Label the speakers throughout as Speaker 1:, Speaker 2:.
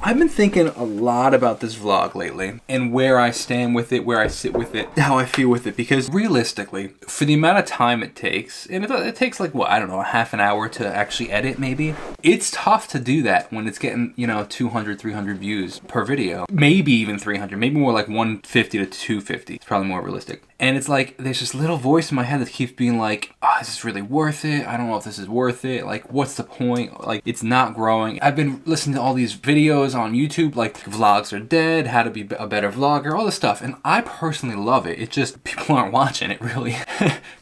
Speaker 1: I've been thinking a lot about this vlog lately and where I stand with it, where I sit with it, how I feel with it, because realistically, for the amount of time it takes, and it takes like, what, I don't know, a half an hour to actually edit maybe, it's tough to do that when it's getting, 200, 300 views per video. Maybe even 300, maybe more like 150 to 250. It's probably more realistic. And it's like, there's this little voice in my head that keeps being like, oh, is this really worth it? I don't know if this is worth it. Like, what's the point? Like, it's not growing. I've been listening to all these videos on YouTube, like vlogs are dead, how to be a better vlogger, all this stuff. And I personally love it. It's just people aren't watching it really.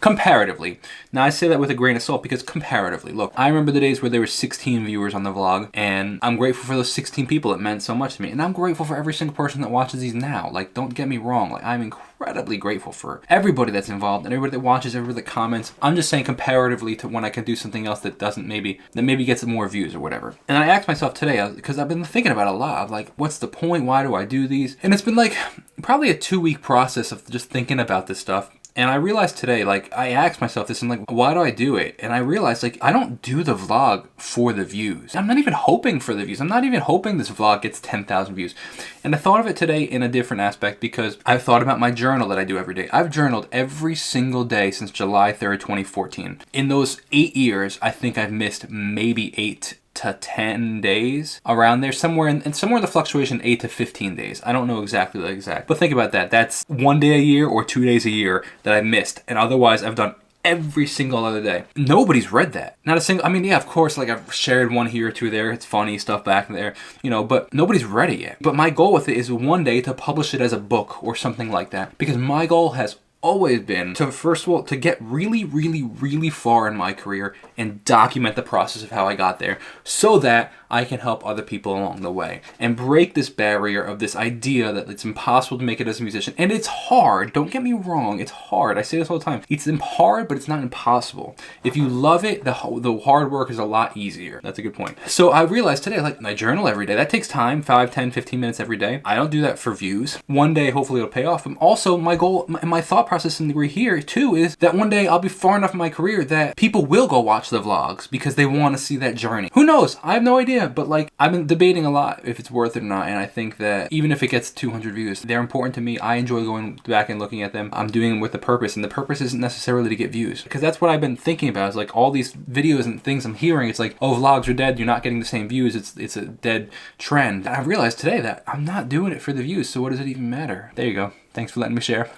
Speaker 1: Comparatively. Now I say that with a grain of salt because comparatively, look, I remember the days where there were 16 viewers on the vlog, and I'm grateful for those 16 people. It meant so much to me. And I'm grateful for every single person that watches these now. Like, don't get me wrong. Like, I'm incredibly grateful for everybody that's involved and everybody that watches, everybody that comments. I'm just saying comparatively to when I can do something else that maybe gets more views or whatever. And I asked myself today, because I've been thinking about it a lot, of like, what's the point? Why do I do these? And it's been like probably a 2-week process of just thinking about this stuff. And I realized today, like, I asked myself this, and like, why do I do it? And I realized, like, I don't do the vlog for the views. I'm not even hoping for the views. I'm not even hoping this vlog gets 10,000 views. And I thought of it today in a different aspect because I thought about my journal that I do every day. I've journaled every single day since July 3rd, 2014. In those 8 years, I think I've missed maybe 8 to 10 days around there, somewhere in the fluctuation 8 to 15 days. I don't know exactly the exact, but think about that. That's 1 day a year or 2 days a year that I missed, and otherwise I've done every single other day. Nobody's read that. Not a single, I mean, yeah, of course, like I've shared one here or two there. It's funny stuff back there, but nobody's read it yet. But my goal with it is one day to publish it as a book or something like that, because my goal has always been to, first of all, to get really, really, really far in my career and document the process of how I got there so that I can help other people along the way and break this barrier of this idea that it's impossible to make it as a musician. And it's hard. Don't get me wrong. It's hard. I say this all the time. It's hard, but it's not impossible. If you love it, the hard work is a lot easier. That's a good point. So I realized today, like, I journal every day. That takes time, 5, 10, 15 minutes every day. I don't do that for views. One day, hopefully it'll pay off. And also my goal, my thought process in degree here too, is that one day I'll be far enough in my career that people will go watch the vlogs because they want to see that journey. Who knows? I have no idea. But like, I've been debating a lot if it's worth it or not, and I think that even if it gets 200 views, they're important to me. I enjoy going back and looking at them. I'm doing them with a purpose, and the purpose isn't necessarily to get views, because that's what I've been thinking about. Is like all these videos and things I'm hearing, it's like, oh, vlogs are dead, you're not getting the same views, it's a dead trend. And I realized today that I'm not doing it for the views, so what does it even matter? There you go. Thanks for letting me share.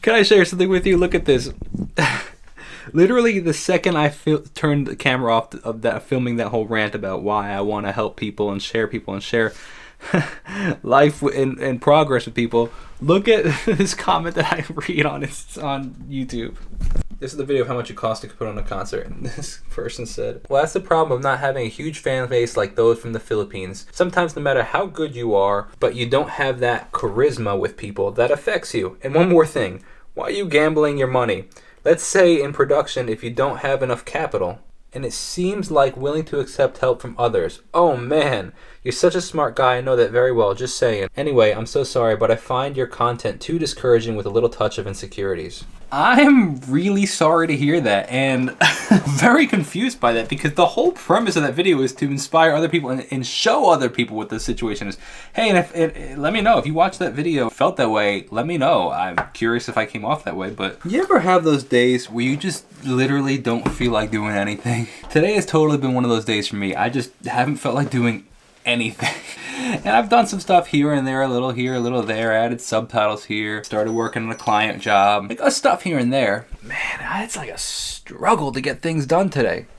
Speaker 1: Can I share something with you? Look at this. Literally, the second I turned the camera off of that, filming that whole rant about why I want to help people and share life and progress with people, look at this comment that I read on YouTube. This is the video of how much it costs to put on a concert, and this person said, well, that's the problem of not having a huge fan base like those from the Philippines. Sometimes no matter how good you are, but you don't have that charisma with people, that affects you. And one more thing, why are you gambling your money? Let's say in production, if you don't have enough capital, and it seems like willing to accept help from others. Oh man, you're such a smart guy, I know that very well, just saying. Anyway, I'm so sorry, but I find your content too discouraging with a little touch of insecurities. I'm really sorry to hear that, and very confused by that, because the whole premise of that video is to inspire other people and show other people what the situation is. Hey, and let me know if you watched that video, felt that way, let me know. I'm curious if I came off that way. But you ever have those days where you just literally don't feel like doing anything? Today has totally been one of those days for me. I just haven't felt like doing anything. And I've done some stuff here and there, a little here, a little there, added subtitles here, started working on a client job, like stuff here and there. Man, it's like a struggle to get things done today.